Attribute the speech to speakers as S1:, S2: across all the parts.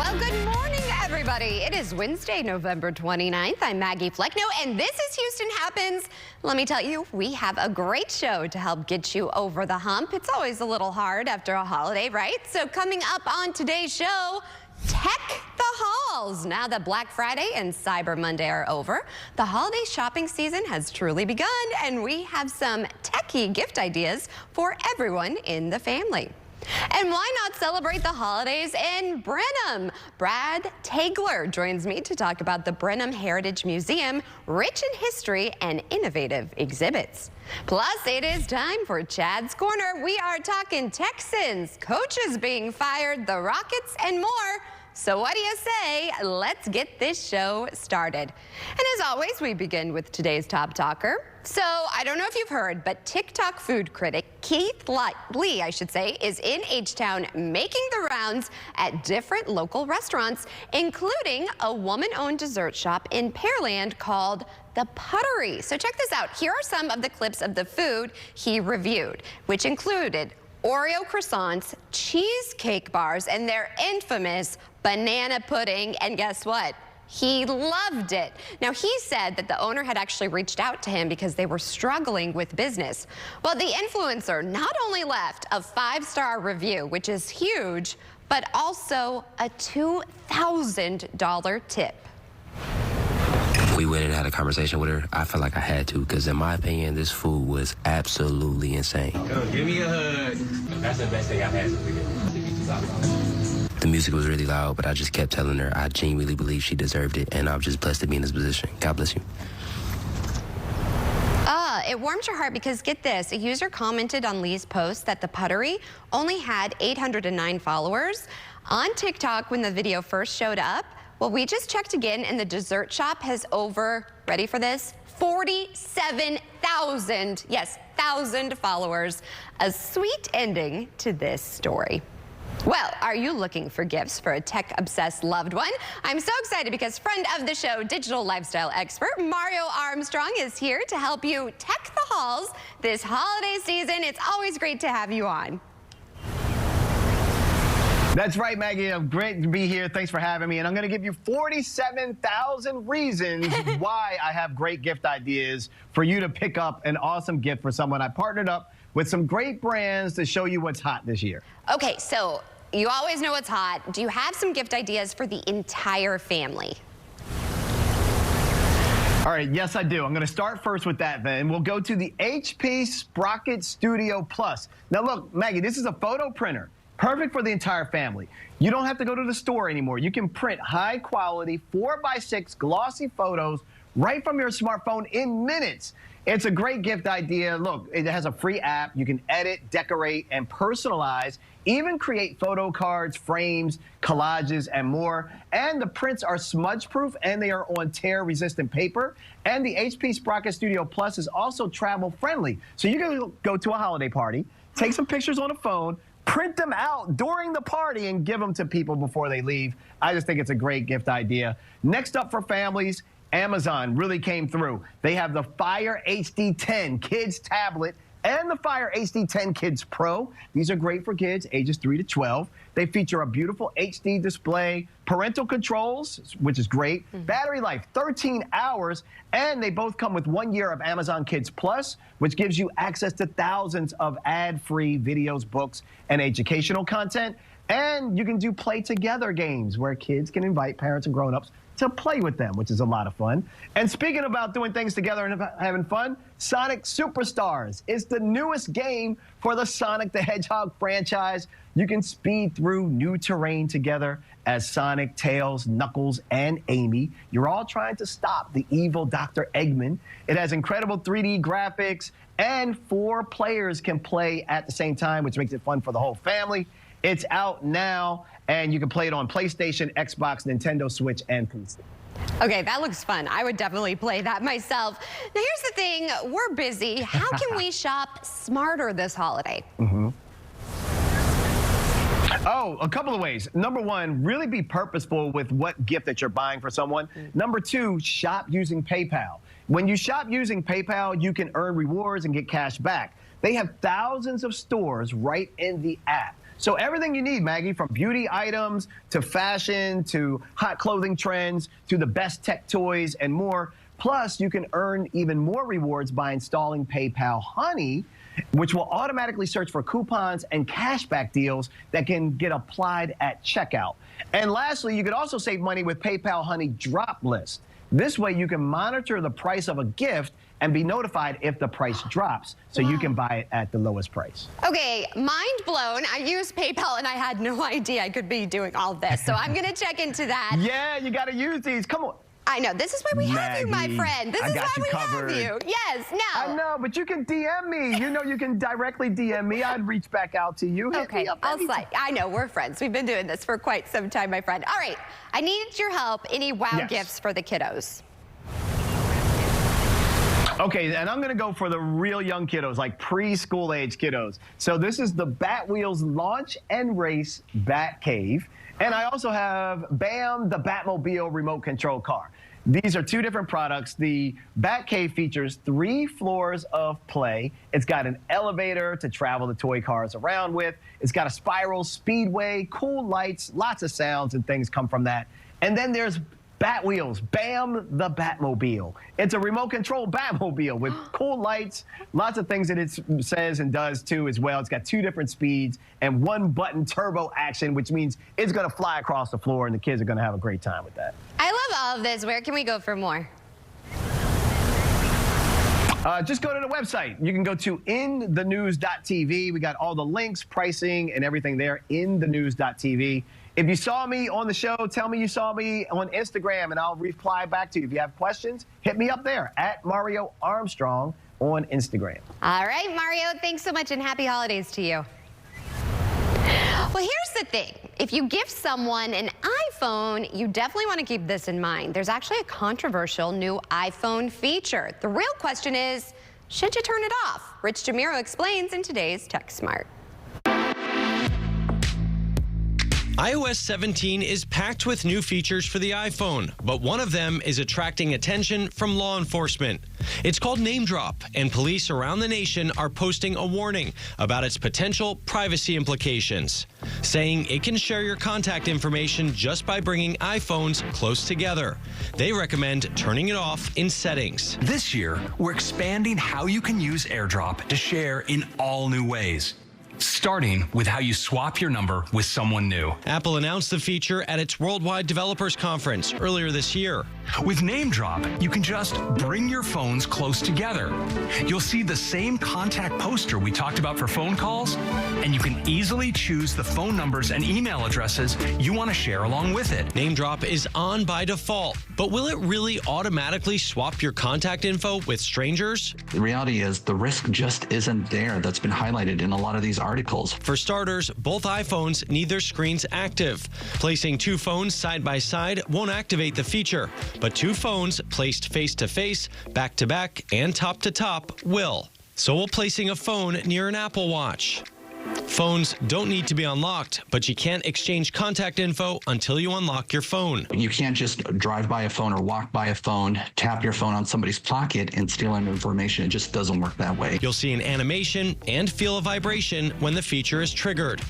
S1: Well, good morning, everybody. It is Wednesday, November 29th. I'm Maggie Flecknoe, and this is Houston Happens. Let me tell you, we have a great show to help get you over the hump. It's always a little hard after a holiday, right? So coming up on today's show, Tech the Halls. Now that Black Friday and Cyber Monday are over, the holiday shopping season has truly begun, and we have some techie gift ideas for everyone in the family. And why not celebrate the holidays in Brenham? Brad Taylor joins me to talk about the Brenham Heritage Museum, rich in history and innovative exhibits. Plus, it is time for Chad's Corner. We are talking Texans, coaches being fired, the Rockets, and more. So what do you say? Let's get this show started. And as always, we begin with today's top talker. So I don't know if you've heard, but TikTok food critic Keith Lee, is in H-Town making the rounds at different local restaurants, including a woman-owned dessert shop in Pearland called The Puttery. So check this out. Here are some of the clips of the food he reviewed, which included Oreo croissants, cheesecake bars, and their infamous banana pudding. And guess what? He loved it. Now, he said that the owner had actually reached out to him because they were struggling with business. Well, the influencer not only left a 5-star review, which is huge, but also a $2,000 tip.
S2: We went and had a conversation with her. I felt like I had to, because in my opinion, this food was absolutely insane.
S3: Give me a hug. That's the best thing I've had this weekend.
S2: The music was really loud, but I just kept telling her I genuinely believe she deserved it, and I'm just blessed to be in this position. God bless you.
S1: It warms your heart because, get this, a user commented on Lee's post that The Puttery only had 809 followers on TikTok when the video first showed up. Well, we just checked again, and the dessert shop has over, ready for this, 47,000, yes, 1,000 followers. A sweet ending to this story. Well, are you looking for gifts for a tech-obsessed loved one? I'm so excited because friend of the show, digital lifestyle expert Mario Armstrong is here to help you tech the halls this holiday season. It's always great to have you on.
S4: That's right, Maggie. Great to be here. Thanks for having me. And I'm going to give you 47,000 reasons why I have great gift ideas for you to pick up an awesome gift for someone. I partnered up with some great brands to show you what's hot this year.
S1: Okay, so you always know what's hot. Do you have some gift ideas for the entire family?
S4: All right, yes, I do. I'm going to start first with that then. We'll go to the HP Sprocket Studio Plus. Now, look, Maggie, this is a photo printer. Perfect for the entire family. You don't have to go to the store anymore. You can print high-quality 4x6 glossy photos right from your smartphone in minutes. It's a great gift idea. Look, it has a free app. You can edit, decorate, and personalize, even create photo cards, frames, collages, and more. And the prints are smudge-proof, and they are on tear-resistant paper. And the HP Sprocket Studio Plus is also travel-friendly. So you can go to a holiday party, take some pictures on a phone, print them out during the party, and give them to people before they leave. I just think it's a great gift idea. Next up for families, Amazon really came through. They have the Fire HD 10 Kids tablet and the Fire HD 10 Kids Pro. These are great for kids ages 3 to 12. They feature a beautiful HD display, parental controls, which is great, battery life, 13 hours, and they both come with 1 year of Amazon Kids Plus, which gives you access to thousands of ad-free videos, books, and educational content. And you can do play together games where kids can invite parents and grown-ups to play with them, which is a lot of fun. And speaking about doing things together and having fun, Sonic Superstars is the newest game for the Sonic the Hedgehog franchise. You can speed through new terrain together as Sonic, Tails, Knuckles, and Amy. You're all trying to stop the evil Dr. Eggman. It has incredible 3D graphics, and 4 players can play at the same time, which makes it fun for the whole family. It's out now, and you can play it on PlayStation, Xbox, Nintendo Switch, and PC.
S1: Okay, that looks fun. I would definitely play that myself. Now, here's the thing. We're busy. How can we shop smarter this holiday?
S4: Oh, a couple of ways. Number one, really be purposeful with what gift that you're buying for someone. Number two, shop using PayPal. When you shop using PayPal, you can earn rewards and get cash back. They have thousands of stores right in the app. So everything you need, Maggie, from beauty items to fashion to hot clothing trends to the best tech toys and more. Plus, you can earn even more rewards by installing PayPal Honey, which will automatically search for coupons and cashback deals that can get applied at checkout. And lastly, you could also save money with PayPal Honey Drop List. This way, you can monitor the price of a gift and be notified if the price drops, so you can buy it at the lowest price.
S1: Okay, mind blown. I use PayPal and I had no idea I could be doing all this. So I'm going to check into that.
S4: Yeah, you got to use these. Come on.
S1: I know. This is why we have you, my
S4: Maggie,
S1: friend. This
S4: I
S1: is
S4: got
S1: why
S4: you
S1: we
S4: covered.
S1: have you. Yes, now.
S4: I know, but you can DM me. You know you can directly DM me. I'd reach back out to you. Hit
S1: Okay,
S4: me up
S1: I'll
S4: anytime.
S1: slide. I know, we're friends. We've been doing this for quite some time, my friend. All right, I need your help. Any wow gifts for the kiddos?
S4: Okay, and I'm going to go for the real young kiddos, like preschool age kiddos. So this is the Batwheels Launch and Race Bat Cave. And I also have BAM, the Batmobile remote control car. These are two different products. The Bat Cave features 3 floors of play. It's got an elevator to travel the toy cars around with. It's got a spiral speedway, cool lights, lots of sounds and things come from that. And then there's Batwheels, BAM, the Batmobile. It's a remote control Batmobile with cool lights, lots of things that it says and does too as well. It's got 2 different speeds and 1 button turbo action, which means it's going to fly across the floor and the kids are going to have a great time with that.
S1: I love all of this. Where can we go for more?
S4: Just go to the website. You can go to inthenews.tv. We got all the links, pricing, and everything there, inthenews.tv. If you saw me on the show, tell me you saw me on Instagram, and I'll reply back to you. If you have questions, hit me up there, at Mario Armstrong on Instagram.
S1: All right, Mario, thanks so much, and happy holidays to you. Well, here's the thing. If you gift someone an iPhone, you definitely want to keep this in mind. There's actually a controversial new iPhone feature. The real question is, should you turn it off? Rich Jamiro explains in today's Tech Smart.
S5: iOS 17 is packed with new features for the iPhone, but one of them is attracting attention from law enforcement. It's called Name Drop, and police around the nation are posting a warning about its potential privacy implications, saying it can share your contact information just by bringing iPhones close together. They recommend turning it off in settings.
S6: This year, we're expanding how you can use AirDrop to share in all new ways, starting with how you swap your number with someone new.
S5: Apple announced the feature at its Worldwide Developers Conference earlier this year.
S6: With Name Drop, you can just bring your phones close together. You'll see the same contact poster we talked about for phone calls, and you can easily choose the phone numbers and email addresses you want to share along with it.
S5: Name Drop is on by default, but will it really automatically swap your contact info with strangers?
S7: The reality is the risk just isn't there. That's been highlighted in a lot of these articles.
S5: For starters, both iPhones need their screens active. Placing 2 phones side by side won't activate the feature, but 2 phones placed face to face, back to back, and top to top will. So will placing a phone near an Apple Watch. Phones don't need to be unlocked, but you can't exchange contact info until you unlock your phone.
S7: You can't just drive by a phone or walk by a phone, tap your phone on somebody's pocket and steal information. It just doesn't work that way.
S5: You'll see an animation and feel a vibration when the feature is triggered.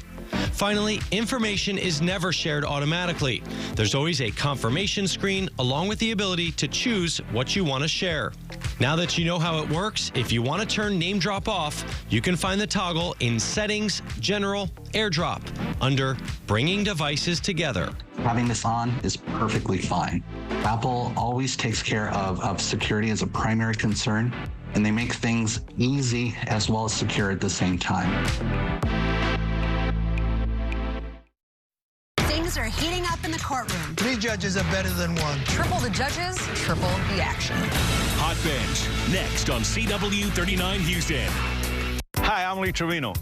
S5: Finally, information is never shared automatically. There's always a confirmation screen along with the ability to choose what you want to share. Now that you know how it works, if you want to turn Name Drop off, you can find the toggle in Settings, General, AirDrop under Bringing Devices Together.
S7: Having this on is perfectly fine. Apple always takes care of security as a primary concern, and they make things easy as well as secure at the same time.
S8: Things are heating up in the courtroom.
S9: 3 judges are better than 1.
S8: Triple the judges, triple the action.
S10: Hot Bench, next on CW39 Houston.
S11: Hi, I'm Lee Trevino.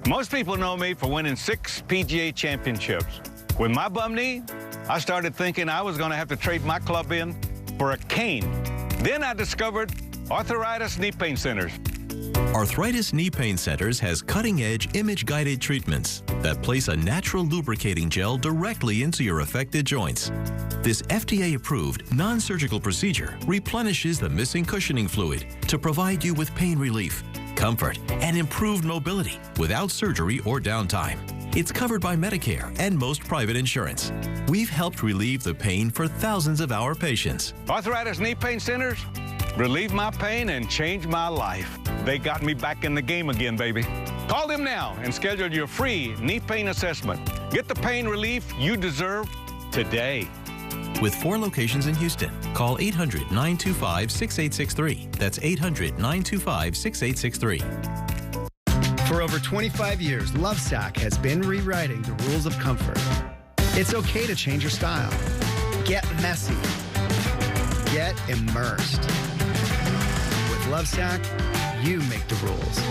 S11: Most people know me for winning 6 PGA championships. With my bum knee, I started thinking I was going to have to trade my club in for a cane. Then I discovered Arthritis Knee Pain Centers.
S12: Arthritis Knee Pain Centers has cutting-edge image-guided treatments that place a natural lubricating gel directly into your affected joints. This FDA-approved, non-surgical procedure replenishes the missing cushioning fluid to provide you with pain relief, comfort, and improved mobility without surgery or downtime. It's covered by Medicare and most private insurance. We've helped relieve the pain for thousands of our patients.
S11: Arthritis Knee Pain Centers relieve my pain and change my life. They got me back in the game again, baby. Call them now and schedule your free knee pain assessment. Get the pain relief you deserve today.
S12: With 4 locations in Houston, call 800-925-6863. That's 800-925-6863.
S9: For over 25 years, Lovesac has been rewriting the rules of comfort. It's okay to change your style. Get messy. Get immersed. With Lovesac, you make the rules.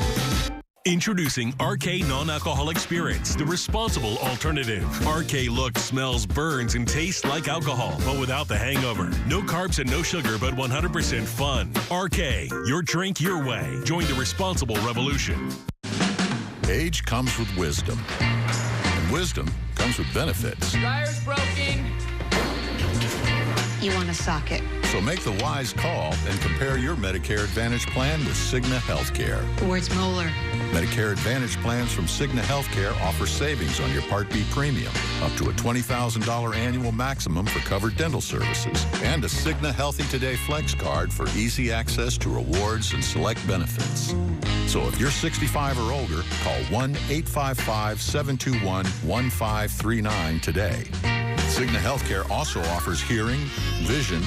S10: Introducing RK Non-Alcoholic Spirits, the responsible alternative. RK looks, smells, burns, and tastes like alcohol, but without the hangover. No carbs and no sugar, but 100% fun. RK, your drink your way. Join the responsible revolution.
S13: Age comes with wisdom, and wisdom comes with benefits.
S14: Dryer's broken.
S8: You want a socket.
S13: So make the wise call and compare your Medicare Advantage plan with Cigna Healthcare.
S8: Where's Moeller?
S13: Medicare Advantage plans from Cigna Healthcare offer savings on your Part B premium, up to a $20,000 annual maximum for covered dental services, and a Cigna Healthy Today Flex card for easy access to rewards and select benefits. So if you're 65 or older, call 1-855-721-1539 today. Cigna Healthcare also offers hearing, vision,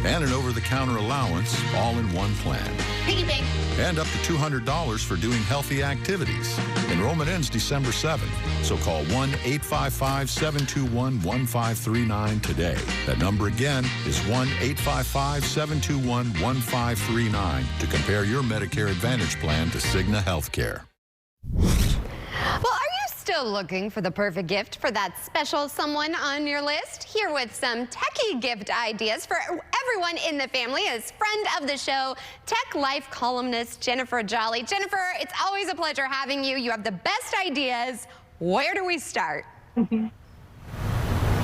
S13: and an over-the-counter allowance all in one plan.
S8: Piggy bank.
S13: And up to $200 for doing healthy activities. Enrollment ends December 7th, so call 1-855-721-1539 today. That number again is 1-855-721-1539 to compare your Medicare Advantage plan to Cigna Healthcare.
S1: Well, are you still looking for the perfect gift for that special someone on your list? Here with some techie gift ideas for everyone in the family is friend of the show, Tech Life columnist Jennifer Jolly. Jennifer, it's always a pleasure having you. You have the best ideas. Where do we start?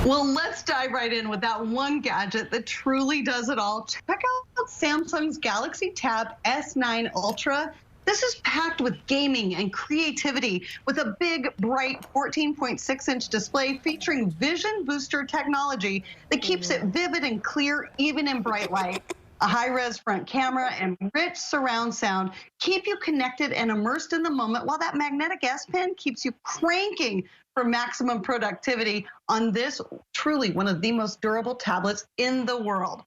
S15: Well, let's dive right in with that one gadget that truly does it all. Check out Samsung's Galaxy Tab S9 Ultra. This is packed with gaming and creativity with a big, bright 14.6-inch display featuring Vision Booster technology that keeps it vivid and clear even in bright light. A high-res front camera and rich surround sound keep you connected and immersed in the moment, while that magnetic S Pen keeps you cranking for maximum productivity on this truly one of the most durable tablets in the world.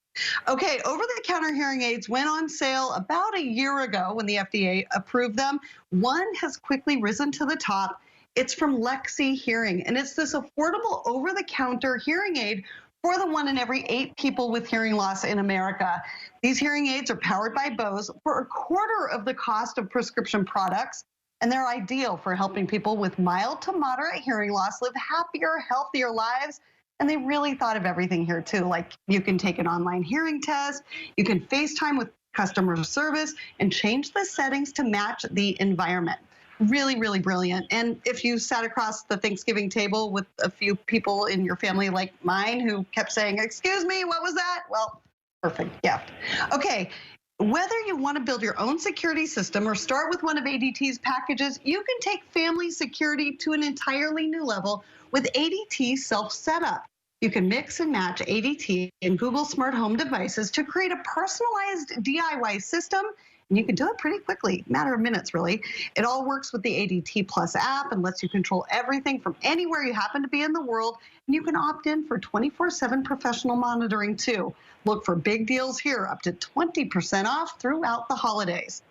S15: Okay, over-the-counter hearing aids went on sale about a year ago when the FDA approved them. One has quickly risen to the top. It's from Lexi Hearing, and it's this affordable over-the-counter hearing aid for the 1 in every 8 people with hearing loss in America. These hearing aids are powered by Bose for a quarter of the cost of prescription products, and they're ideal for helping people with mild to moderate hearing loss live happier, healthier lives. And they really thought of everything here too, like you can take an online hearing test, you can FaceTime with customer service, and change the settings to match the environment. Really, really brilliant. And if you sat across the Thanksgiving table with a few people in your family like mine who kept saying, "Excuse me, what was that?" Well, perfect gift. Okay. Whether you want to build your own security system or start with one of ADT's packages, you can take family security to an entirely new level with ADT Self-Setup. You can mix and match ADT and Google Smart Home devices to create a personalized DIY system, and you can do it pretty quickly, matter of minutes, really. It all works with the ADT Plus app and lets you control everything from anywhere you happen to be in the world, and you can opt in for 24/7 professional monitoring, too. Look for big deals here, up to 20% off throughout the holidays.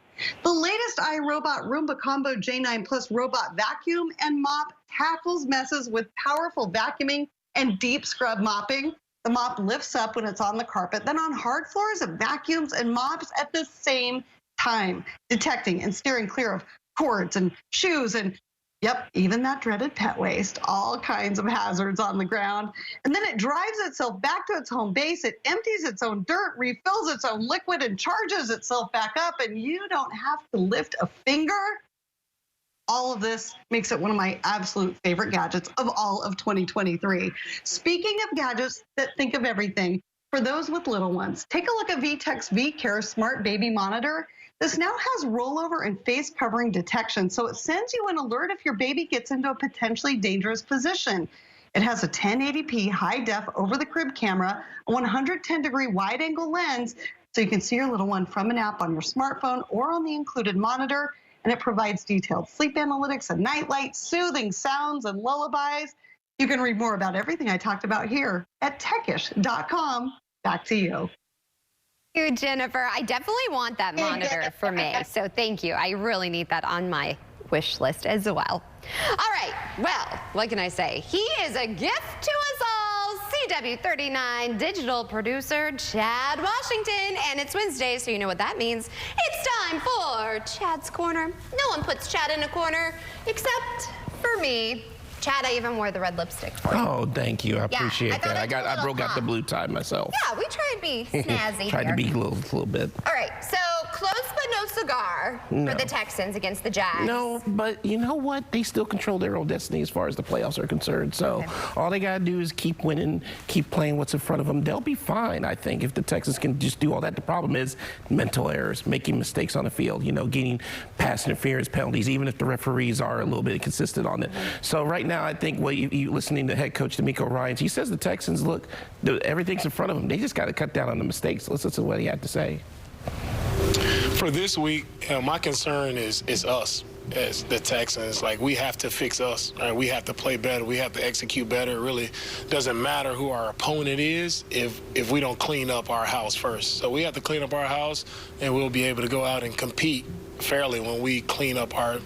S15: The latest iRobot Roomba Combo J9 Plus robot vacuum and mop tackles messes with powerful vacuuming and deep scrub mopping. The mop lifts up when it's on the carpet, then on hard floors, it vacuums and mops at the same time, detecting and steering clear of cords and shoes and, yep, even that dreaded pet waste, all kinds of hazards on the ground. And then it drives itself back to its home base. It empties its own dirt, refills its own liquid, and charges itself back up, and you don't have to lift a finger. All of this makes it one of my absolute favorite gadgets of all of 2023. Speaking of gadgets that think of everything, for those with little ones, take a look at VTech's VCare Smart Baby Monitor. This now has rollover and face covering detection, so it sends you an alert if your baby gets into a potentially dangerous position. It has a 1080p high-def over-the-crib camera, a 110-degree wide-angle lens, so you can see your little one from an app on your smartphone or on the included monitor, and it provides detailed sleep analytics and nightlight, soothing sounds and lullabies. You can read more about everything I talked about here at techish.com. Back to you.
S1: Thank you, Jennifer. I definitely want that monitor for me, so thank you. I really need that on my wish list as well. All right, well, what can I say? He is a gift to us all. CW39 digital producer Chad Washington, and it's Wednesday, so you know what that means. It's time for Chad's Corner. No one puts Chad in a corner except for me. Chad, I even wore the red lipstick for you.
S14: Oh, thank you. I appreciate that. I broke out the blue tie myself.
S1: Yeah, we try to be snazzy
S14: Tried
S1: here.
S14: to be a little bit.
S1: All right, so close but no cigar for the Texans against the Jags.
S14: No, but you know what? They still control their own destiny as far as the playoffs are concerned. So all they got to do is keep winning, keep playing what's in front of them. They'll be fine, I think, if the Texans can just do all that. The problem is mental errors, making mistakes on the field, you know, getting pass interference penalties, even if the referees are a little bit inconsistent on it. So right now, I think what you listening to head coach DeMeco Ryans, he says the Texans, look, everything's in front of them. They just got to cut down on the mistakes. Listen to what he had to say.
S16: For this week, my concern is us as the Texans. Like, we have to fix us. Right? We have to play better. We have to execute better. It really doesn't matter who our opponent is if we don't clean up our house first. So we have to clean up our house, and we'll be able to go out and compete fairly when we clean up our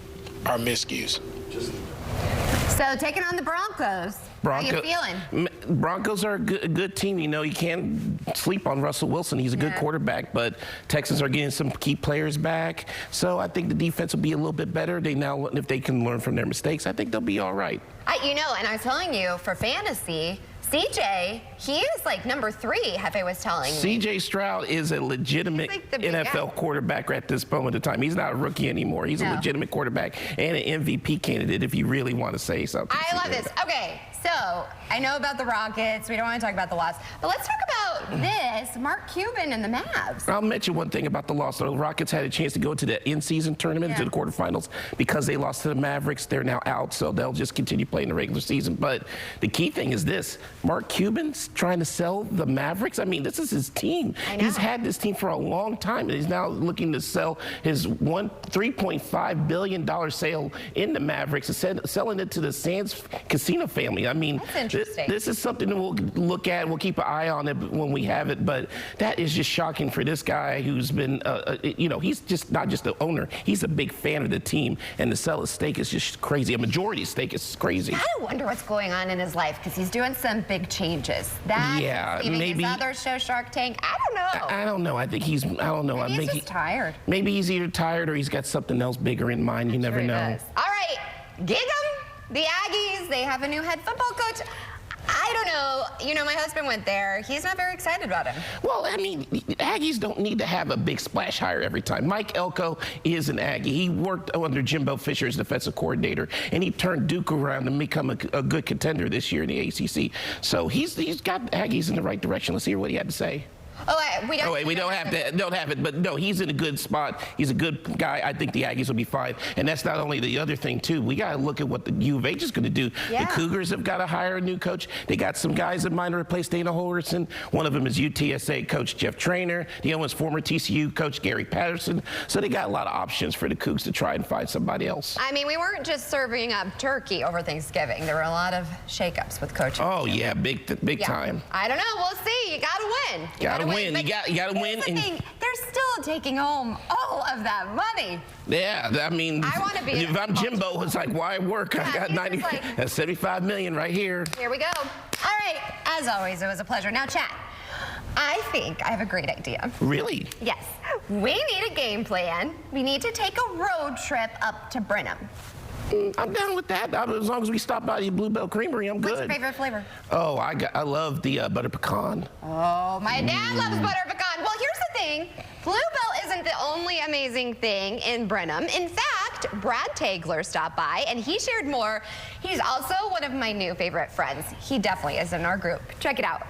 S16: miscues.
S1: So taking on the Broncos. How are you feeling?
S14: Broncos are a good team. You know, you can't sleep on Russell Wilson. He's a good quarterback, but Texans are getting some key players back. So I think the defense will be a little bit better. If they can learn from their mistakes, I think they'll be all right.
S1: You know, and I was telling you, for fantasy, CJ, he is like number 3, Hefe was telling me.
S14: CJ Stroud is a legitimate NFL quarterback at this moment in time. He's not a rookie anymore. He's a legitimate quarterback and an MVP candidate, if you really want to say something.
S1: I love this. Okay, so I know about the Rockets. We don't want to talk about the loss. But let's talk about this, Mark Cuban and the Mavs.
S14: I'll mention one thing about the loss. The Rockets had a chance to go to the in-season tournament, to the quarterfinals. Because they lost to the Mavericks, they're now out, so they'll just continue playing the regular season. But the key thing is this. Mark Cuban's trying to sell the Mavericks. I mean, this is his team. He's had this team for a long time, and he's now looking to sell his $3.5 billion sale in the Mavericks and selling it to the Sands Casino family. I mean, this is something that we'll look at. We'll keep an eye on it when we have it, but that is just shocking for this guy who's been, you know, he's just not just the owner. He's a big fan of the team, and to sell his stake is just crazy. A majority stake is crazy.
S1: I wonder what's going on in his life, because he's doing some big changes.
S14: Maybe
S1: his other show, Shark Tank. I don't know.
S14: I don't know. I think he's, I don't know.
S1: Maybe he's just tired.
S14: Maybe he's either tired or he's got something else bigger in mind. You never know.
S1: All right, gig 'em. The Aggies, they have a new head football coach. I don't know. You know, my husband went there. He's not very excited about him.
S14: Well, I mean, Aggies don't need to have a big splash hire every time. Mike Elko is an Aggie. He worked under Jimbo Fisher as defensive coordinator, and he turned Duke around and become a good contender this year in the ACC. So he's got Aggies in the right direction. Let's hear what he had to say.
S1: We
S14: don't have it, but no, he's in a good spot. He's a good guy. I think the Aggies will be fine. And that's not only the other thing, too. We got to look at what the U of H is going to do. The Cougars have got to hire a new coach. They got some guys in mind to replace Dana Holgorsen. One of them is UTSA coach Jeff Traynor. The other one's former TCU coach Gary Patterson. So they got a lot of options for the Cougs to try and find somebody else.
S1: I mean, we weren't just serving up turkey over Thanksgiving. There were a lot of shakeups with coaching.
S14: Oh, yeah, big time.
S1: I don't know. We'll see. You got to win.
S14: You got to win. You got to win.
S1: They're still taking home all of that money.
S14: Yeah, I mean, if I'm Jimbo, it's like, why work? I got that's $75 million right here.
S1: Here we go. All right. As always, it was a pleasure. Now, chat. I think I have a great idea.
S14: Really?
S1: Yes. We need a game plan. We need to take a road trip up to Brenham.
S14: I'm down with that. As long as we stop by the Bluebell Creamery, I'm good.
S1: What's your favorite flavor?
S14: Oh, I love the butter pecan.
S1: Oh, my dad loves butter pecan. Well, here's the thing. Bluebell isn't the only amazing thing in Brenham. In fact, Brad Tagler stopped by, and he shared more. He's also one of my new favorite friends. He definitely is in our group. Check it out.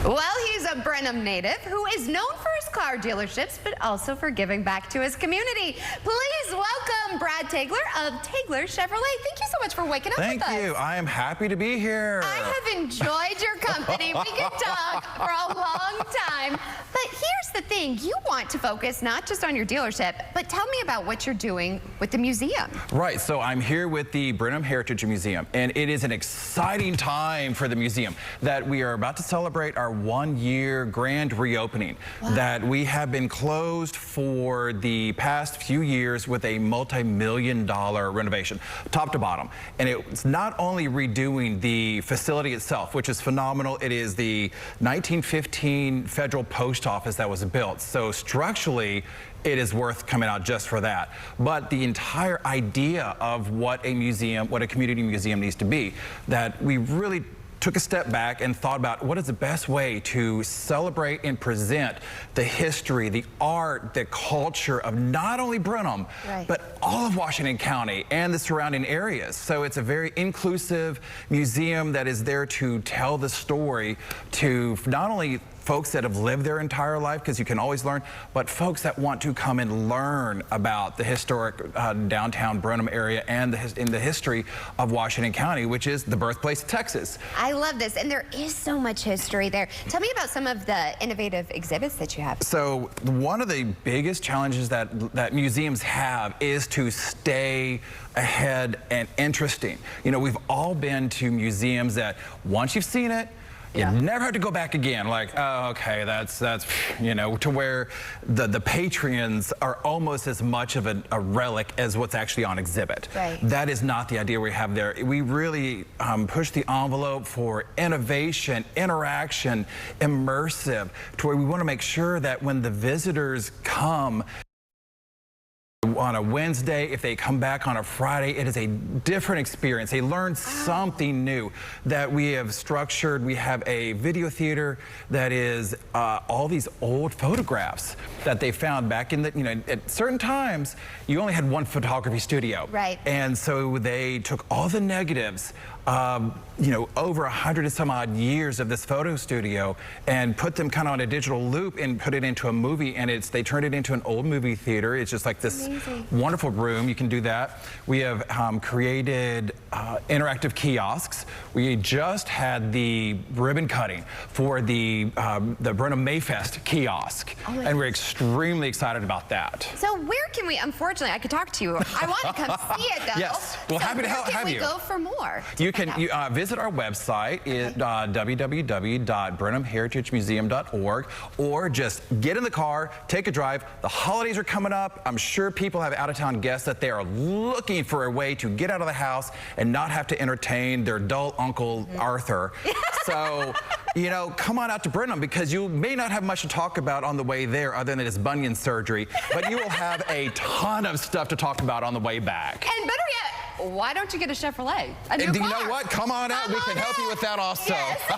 S1: Well, he's a Brenham native who is known for his car dealerships, but also for giving back to his community. Please welcome Brad Taylor of Taylor Chevrolet. Thank you so much for waking up with us.
S17: Thank you. I am happy to be here.
S1: I have enjoyed your company. We could talk for a long time. But here's the thing. You want to focus not just on your dealership, but tell me about what you're doing with the museum.
S17: Right. So I'm here with the Brenham Heritage Museum, and it is an exciting time for the museum that we are about to celebrate our one-year grand reopening. Wow. That we have been closed for the past few years with a multi-million-dollar renovation, top to bottom. And it's not only redoing the facility itself, which is phenomenal. It is the 1915 Federal Post Office that was built. So structurally, it is worth coming out just for that. But the entire idea of what a museum, what a community museum needs to be, that we really took a step back and thought about what is the best way to celebrate and present the history, the art, the culture of not only Brenham, but all of Washington County and the surrounding areas. So it's a very inclusive museum that is there to tell the story to not only folks that have lived their entire life, because you can always learn, but folks that want to come and learn about the historic downtown Brenham area and in the history of Washington County, which is the birthplace of Texas.
S1: I love this, and there is so much history there. Tell me about some of the innovative exhibits that you have.
S17: So one of the biggest challenges that museums have is to stay ahead and interesting. You know, we've all been to museums that once you've seen it, you never have to go back again. Like, oh, okay, that's you know, to where the patrons are almost as much of a relic as what's actually on exhibit.
S1: Right.
S17: That is not the idea we have there. We really push the envelope for innovation, interaction, immersive, to where we want to make sure that when the visitors come on a Wednesday, if they come back on a Friday, it is a different experience. They learn something new that we have structured. We have a video theater that is all these old photographs that they found back in the, you know, at certain times, you only had one photography studio.
S1: Right.
S17: And so they took all the negatives, you know, over 100 and some odd years of this photo studio and put them kind of on a digital loop and put it into a movie, and they turned it into an old movie theater. It's just like this wonderful room. You can do that. We have created interactive kiosks. We just had the ribbon cutting for the Brenham Mayfest kiosk, and we're extremely excited about that.
S1: So where can we, unfortunately, I could talk to you. I want to come see it though.
S17: Yes, well, happy to have you.
S1: Where can we go for more?
S17: You can visit our website at www.brenhamheritagemuseum.org, or just get in the car, take a drive. The holidays are coming up. I'm sure people have out-of-town guests that they are looking for a way to get out of the house and not have to entertain their dull Uncle Arthur. So, you know, come on out to Brenham, because you may not have much to talk about on the way there other than his bunion surgery, but you will have a ton of stuff to talk about on the way back.
S1: And better yet, why don't you get a Chevrolet?
S17: You know what? Come on out. We can help you with that also.
S1: Yes. You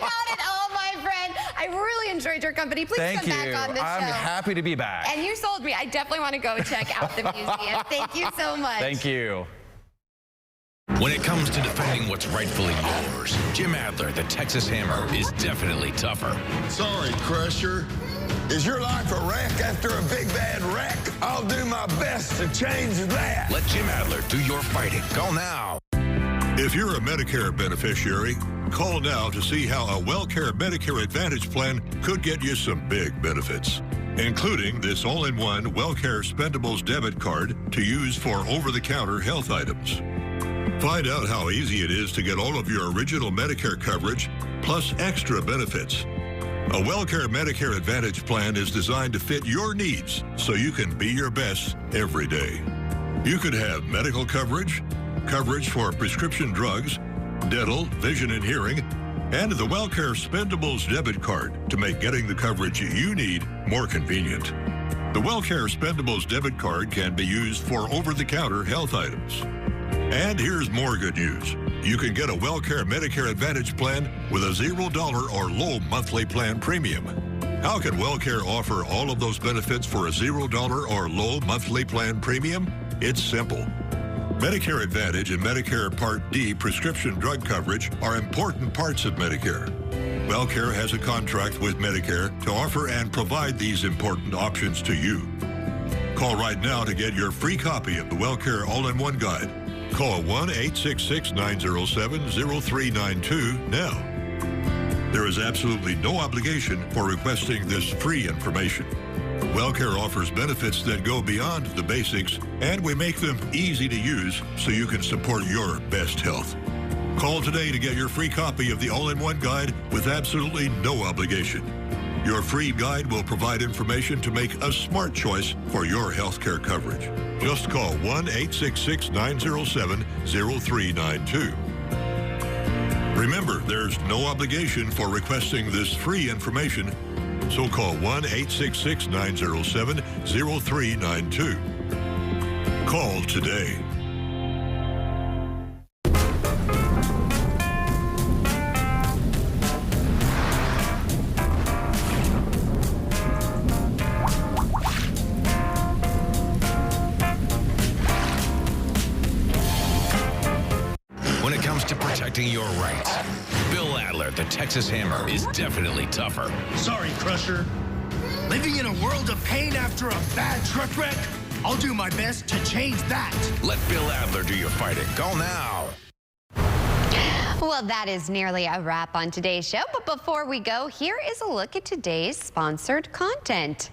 S1: got it all, my friend. I really enjoyed your company. Please come back on this show.
S17: I'm happy to be back.
S1: And you sold me. I definitely want to go check out the museum. Thank you so much.
S17: Thank you.
S18: When it comes to defending what's rightfully yours, Jim Adler, the Texas Hammer, is definitely tougher.
S19: Sorry, Crusher. Is your life a wreck after a big bad wreck? I'll do my best to change that.
S18: Let Jim Adler do your fighting. Call now.
S13: If you're a Medicare beneficiary, call now to see how a WellCare Medicare Advantage plan could get you some big benefits, including this all-in-one WellCare Spendables debit card to use for over-the-counter health items. Find out how easy it is to get all of your original Medicare coverage, plus extra benefits. A WellCare Medicare Advantage plan is designed to fit your needs so you can be your best every day. You could have medical coverage, coverage for prescription drugs, dental, vision and hearing, and the WellCare Spendables debit card to make getting the coverage you need more convenient. The WellCare Spendables debit card can be used for over-the-counter health items. And here's more good news. You can get a WellCare Medicare Advantage plan with a $0 or low monthly plan premium. How can WellCare offer all of those benefits for a $0 or low monthly plan premium? It's simple. Medicare Advantage and Medicare Part D prescription drug coverage are important parts of Medicare. WellCare has a contract with Medicare to offer and provide these important options to you. Call right now to get your free copy of the WellCare All-in-One Guide. Call 1-866-907-0392 now. There is absolutely no obligation for requesting this free information. WellCare offers benefits that go beyond the basics, and we make them easy to use so you can support your best health. Call today to get your free copy of the All-in-One Guide with absolutely no obligation. Your free guide will provide information to make a smart choice for your health care coverage. Just call 1-866-907-0392. Remember, there's no obligation for requesting this free information, so call 1-866-907-0392. Call today.
S18: When it comes to protecting your rights, Bill Adler, the Texas Hammer, is definitely tougher.
S20: Sorry, Crusher. Living in a world of pain after a bad truck wreck? I'll do my best to change that.
S18: Let Bill Adler do your fighting. Call now.
S1: Well, that is nearly a wrap on today's show. But before we go, here is a look at today's sponsored content.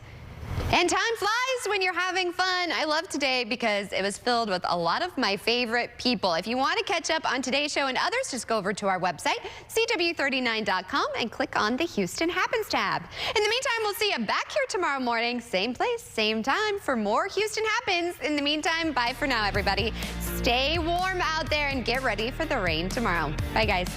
S1: And time flies when you're having fun. I love today because it was filled with a lot of my favorite people. If you want to catch up on today's show and others, just go over to our website, CW39.com, and click on the Houston Happens tab. In the meantime, we'll see you back here tomorrow morning, same place, same time, for more Houston Happens. In the meantime, bye for now, everybody. Stay warm out there and get ready for the rain tomorrow. Bye, guys.